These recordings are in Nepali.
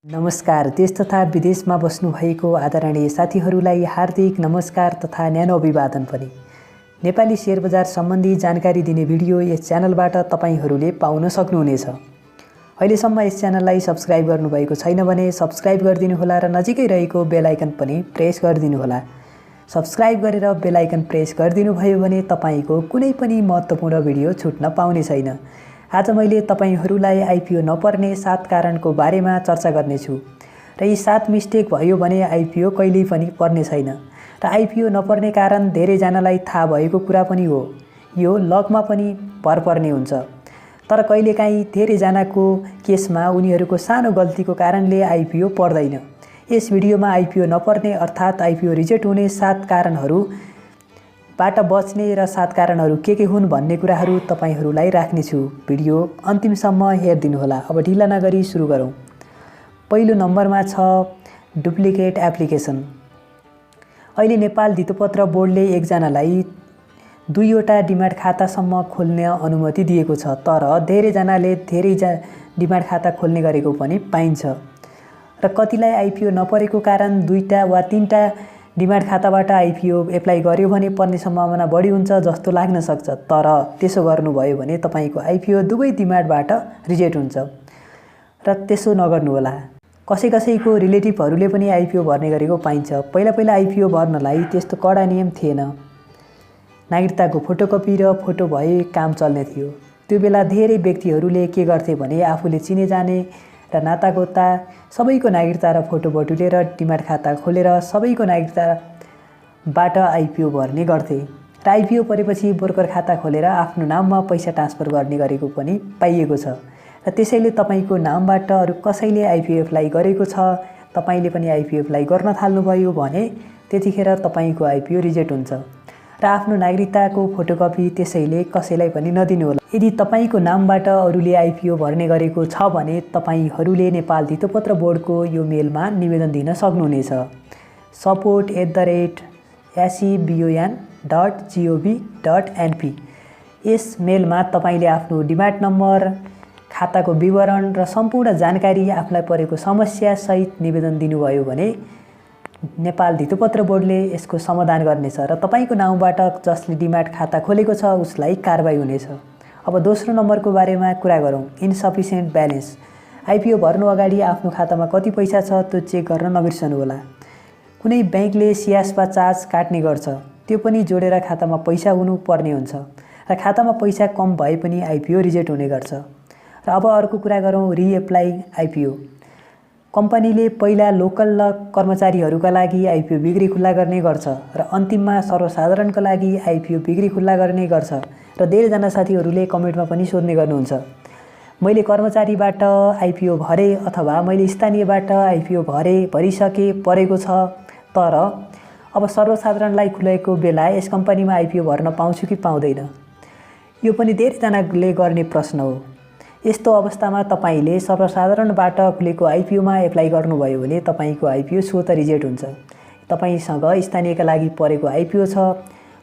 नमस्कार। देश तथा विदेशमा बस्नुभएको आदरणीय साथीहरूलाई हार्दिक नमस्कार तथा न्यानो अभिवादन पनि। नेपाली शेयर बजार सम्बन्धी जानकारी दिने भिडियो यस च्यानलबाट तपाईहरूले पाउन सक्नुहुनेछ। अहिलेसम्म यस च्यानललाई सब्स्क्राइब गर्नुभएको छैन भने सब्स्क्राइब गरिदिनुहोला र नजिकै रहेको बेल आइकन पनि प्रेस गरिदिनुहोला। सब्स्क्राइब गरेर बेल आइकन प्रेस गरिदिनुभयो भने तपाईको कुनै पनि महत्त्वपूर्ण भिडियो छुट्न पाउने छैन। आज मैले तपाईहरूलाई आइपिओ नपर्ने 7 कारणको बारेमा चर्चा गर्नेछु र यी 7 मिस्टेक भयो भने आइपिओ कहिल्यै पनि पर्ने छैन। र आइपिओ नपर्ने कारण धेरैजनालाई थाहा भएको कुरा पनि हो। यो लकमा पनि भर पर्ने हुन्छ। तर कहिलेकाहीँ धेरैजनाको केसमा उनीहरूको सानो गल्तीको कारणले आइपिओ पर्दैन। यस भिडियोमा आइपिओ नपर्ने अर्थात् आइपिओ रिजेक्ट हुने 7 कारणहरू बाट बच्ने र 7 कारणहरू के हुन् भन्ने कुराहरू तपाईहरूलाई राख्नेछु। भिडियो अन्तिमसम्म हेरिदिनुहोला। अब ढिला नगरी सुरु गरौँ। पहिलो नम्बरमा छ डुप्लिकेट एप्लिकेसन। अहिले नेपाल धितोपत्र बोर्डले एकजनालाई 2वटा डिमाट खातासम्म खोल्ने अनुमति दिएको छ। तर धेरैजनाले डिमाट खाता खोल्ने गरेको पनि पाइन्छ र कतिलाई आइपिओ नपरेको कारण 2टा वा 3टा डिमाट खाताबाट आइपिओ एप्लाई गर्यो भने पर्ने सम्भावना बढी हुन्छ जस्तो लाग्न सक्छ। तर त्यसो गर्नुभयो भने तपाईको आइपिओ दुवै डिमाटबाट रिजेक्ट हुन्छ र त्यसो नगर्नुहोला। कसैको रिलेटिभहरूले पनि आइपिओ भर्ने गरेको पाइन्छ। पहिला आइपिओ भर्नलाई त्यस्तो कडा नियम थिएन। नागरिकताको फोटोकपी र फोटो भए काम चल्ने थियो। त्यो बेला धेरै व्यक्तिहरूले के गर्थे भने आफूले चिने जाने र नातागोता सबैको नागरिकता र फोटो बटुलेर डिमाट खाता खोलेर सबैको नागरिकताबाट आइपिओ भर्ने गर्थे र आइपिओ परेपछि ब्रोकर खाता खोलेर आफ्नो नाममा पैसा ट्रान्सफर गर्ने गरेको पनि पाइएको छ। र त्यसैले तपाईको नामबाट अरू कसैले आइपिओ एप्लाई गरेको छ, तपाईले पनि आइपिओ एप्लाई गर्न थाल्नुभयो भने त्यतिखेर तपाईको आइपिओ रिजेक्ट हुन्छ र आफ्नो नागरिकताको फोटोकपी त्यसैले कसैलाई पनि नदिनुहोला। यदि तपाईको नामबाट अरूले आइपिओ भर्ने गरेको छ भने तपाईहरूले नेपाल धितोपत्र बोर्डको यो मेलमा निवेदन दिन सक्नुहुनेछ। support@secbon.gov.np। यस मेलमा तपाईले आफ्नो डिमाट नम्बर, खाताको विवरण र सम्पूर्ण जानकारी आफूलाई परेको समस्या सहित निवेदन दिनुभयो भने नेपाल धितोपत्र बोर्डले यसको समाधान गर्नेछ र तपाईको नामबाट जसले डिमाट खाता खोलेको छ उसलाई कारबाही हुनेछ। अब दोस्रो नम्बरको बारेमा कुरा गरौँ। इन्सफिसियन्ट ब्यालेन्स। आइपिओ भर्नु अगाडि आफ्नो खातामा कति पैसा छ त्यो चेक गर्न नबिर्सनुहोला। कुनै ब्याङ्कले सियासपा चार्ज काट्ने गर्छ, त्यो पनि जोडेर खातामा पैसा हुनु पर्ने हुन्छ र खातामा पैसा कम भए पनि आइपिओ रिजेक्ट हुने गर्छ। र अब अर्को कुरा गरौँ रिएप्लाई आइपिओ। कम्पनीले पहिला लोकल र कर्मचारीहरूका लागि आइपिओ बिक्री खुल्ला गर्ने गर्छ र अन्तिममा सर्वसाधारणका लागि आइपिओ बिक्री खुल्ला गर्ने गर्छ र धेरैजना साथीहरूले कमेन्टमा पनि सोध्ने गर्नुहुन्छ, मैले कर्मचारीबाट आइपिओ भरे अथवा मैले स्थानीयबाट आइपिओ भरिसके परेको छ, तर अब सर्वसाधारणलाई खुलेको बेला यस कम्पनीमा आइपिओ भर्न पाउँछु कि पाउँदैन? यो पनि धेरैजनाले गर्ने प्रश्न हो। यस्तो अवस्थामा तपाईले सर्वसाधारणबाट खुलेको आइपिओमा एप्लाई गर्नुभयो भने तपाईको आइपिओ स्वतः रिजेक्ट हुन्छ। तपाईसँग स्थानीयका लागि परेको आइपिओ छ,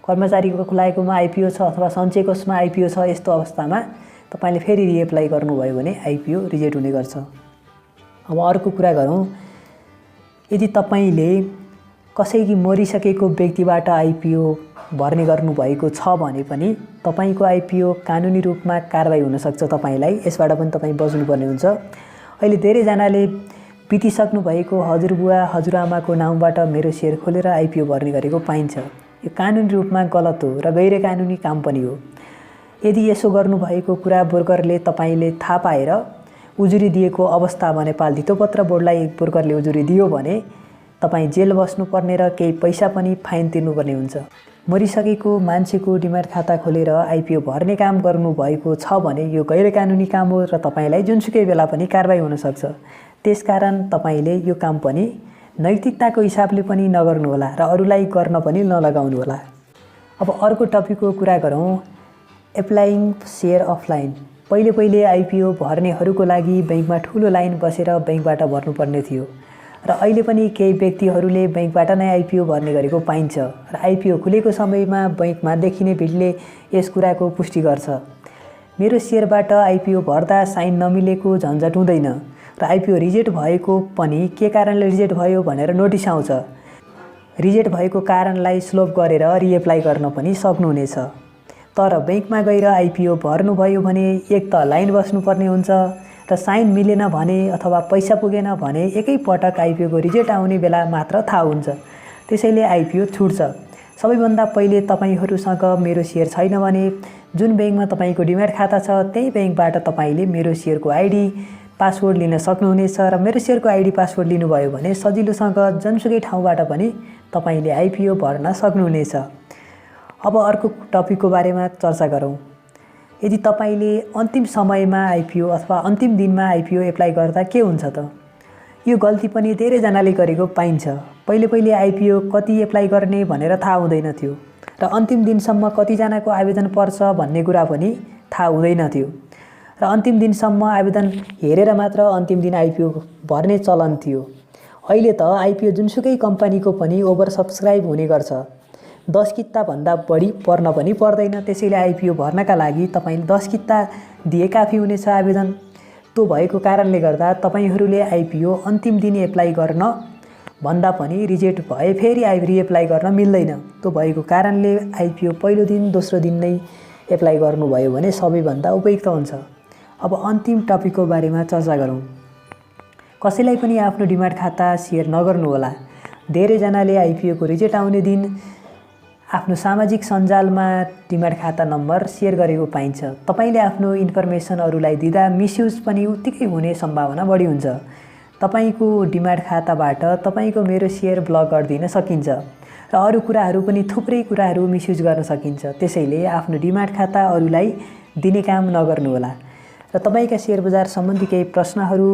कर्मचारीको खुलाएकोमा आइपिओ छ अथवा सञ्चय कोषमा आइपिओ छ। यस्तो अवस्थामा तपाईले फेरि रिएप्लाई गर्नुभयो भने आइपिओ रिजेक्ट हुने गर्छ। अब अर्को कुरा गरौँ। यदि तपाईले कसैकी मरिसकेको व्यक्तिबाट आइपिओ भर्ने गर्नुभएको छ भने पनि तपाईको आइपिओ कानुनी रूपमा कारबाही हुन सक्छ। तपाईलाई यसबाट पनि तपाई बच्नुपर्ने हुन्छ। अहिले धेरैजनाले बितिसक्नु भएको हजुरबुवा हजुरआमाको नामबाट मेरो शेयर खोलेर आइपिओ भर्ने गरेको पाइन्छ। यो कानुनी रूपमा गलत हो र गैर कानुनी काम पनि हो। यदि यसो गर्नुभएको कुरा ब्रोकरले तपाईले थाहा पाएर उजुरी दिएको अवस्थामा नेपाल धितोपत्र बोर्डलाई ब्रोकरले उजुरी दियो भने तपाईँ जेल बस्नुपर्ने र केही पैसा पनि फाइन तिर्नुपर्ने हुन्छ। मरिसकेको मान्छेको डिमाट खाता खोलेर आइपिओ भर्ने काम गर्नुभएको छ भने यो गैर कानुनी काम हो र तपाईलाई जुनसुकै बेला पनि कारबाही हुन सक्छ। त्यसकारण तपाईले यो काम पनि नैतिकताको हिसाबले पनि नगर्नुहोला र अरूलाई गर्न पनि नलगाउनुहोला। अब अर्को टपिकको कुरा गरौँ। Applying share offline. पहिले आइपिओ भर्नेहरूको लागि ब्याङ्कमा ठुलो लाइन बसेर ब्याङ्कबाट भर्नुपर्ने थियो र अहिले पनि केही व्यक्तिहरूले ब्याङ्कबाट नै आइपिओ भर्ने गरेको पाइन्छ र आइपिओ खुलेको समयमा ब्याङ्कमा देखिने भिडले यस कुराको पुष्टि गर्छ। मेरो शेयरबाट आइपिओ भर्दा साइन नमिलेको झन्झट हुँदैन। र आइपिओ रिजेक्ट भएको पनि के कारणले रिजेक्ट भयो भनेर नोटिस आउँछ। रिजेक्ट भएको कारणलाई स्लोप गरेर रिएप्लाई गर्न पनि सक्नुहुनेछ। तर बैंकमा गएर आइपिओ भर्नुभयो भने एक त लाइन बस्नुपर्ने हुन्छ र साइन मिलेन भने अथवा पैसा पुगेन भने एकैपटक आइपिओको रिजेक्ट आउने बेला मात्र थाहा हुन्छ। त्यसैले आइपिओ छुट्छ। सबैभन्दा पहिले तपाईहरुसँग मेरो शेयर छैन भने जुन बैंकमा तपाईको डिम्याट खाता छ त्यही बैंकबाट तपाईले मेरो शेयरको आइडी पासवर्ड लिन सक्नुहुनेछ र मेरो शेयरको आइडी पासवर्ड लिनुभयो भने सजिलोसँग जनसुकै ठाउँबाट पनि तपाईले आइपिओ भर्न सक्नुहुनेछ। अब अर्को टपिकको बारेमा चर्चा गरौँ। यदि तपाईले अन्तिम समयमा आइपिओ अथवा अन्तिम दिनमा आइपिओ एप्लाई गर्दा के हुन्छ त? यो गल्ती पनि धेरैजनाले गरेको पाइन्छ। पहिले आइपिओ कति एप्लाई गर्ने भनेर थाहा हुँदैन थियो र अन्तिम दिनसम्म कतिजनाको आवेदन पर्छ भन्ने कुरा पनि थाहा हुँदैन थियो र अन्तिम दिनसम्म आवेदन हेरेर मात्र अन्तिम दिन आइपिओ भर्ने चलन थियो। अहिले त आइपिओ जुनसुकै कम्पनीको पनि ओभर सब्सक्राइब हुने गर्छ। 10 किता भन्दा बढी पर्न पनि पर्दैन। त्यसैले आइपिओ भर्नका लागि तपाईले 10 किता दिए काफी हुनेछ आवेदन। त्यो भएको कारणले गर्दा तपाईहरूले आइपिओ अन्तिम दिन एप्लाई गर्न भन्दा पनि रिजेक्ट भए फेरि रिएप्लाई गर्न मिल्दैन। त्यो भएको कारणले आइपिओ पहिलो दिन दोस्रो दिन नै एप्लाई गर्नुभयो भने सबैभन्दा उपयुक्त हुन्छ। अब अन्तिम टपिकको बारेमा चर्चा गरौँ। कसैलाई पनि आफ्नो डिम्याट खाता सेयर नगर्नु होला। धेरैजनाले आइपिओको रिजेक्ट आउने दिन आफ्नो सामाजिक सञ्जालमा डिम्याट खाता नम्बर सेयर गरेको पाइन्छ। तपाईले आफ्नो इन्फर्मेसन अरूलाई दिँदा मिसयुज पनि उत्तिकै हुने सम्भावना बढी हुन्छ। तपाईको डिम्याट खाताबाट तपाईको मेरो सेयर ब्लक गरिदिन सकिन्छ र अरू कुराहरू पनि थुप्रै कुराहरू मिसयुज गर्न सकिन्छ। त्यसैले आफ्नो डिम्याट खाता अरूलाई दिने काम नगर्नु होला। र तपाईका शेयर बजार सम्बन्धी केही प्रश्नहरू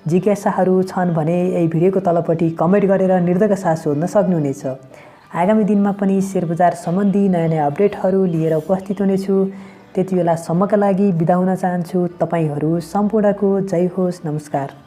जिज्ञासाहरू छन् भने यही भिडियोको तलपट्टि कमेन्ट गरेर निर्धक्क साथ सोध्न सक्नुहुनेछ। आगामी दिनमा पनि शेयर बजार सम्बन्धी नयाँ अपडेटहरू लिएर उपस्थित हुनेछु। त्यति बेलासम्मका लागि बिदा हुन चाहन्छु। तपाईहरू सम्पूर्णको जय होस्। नमस्कार।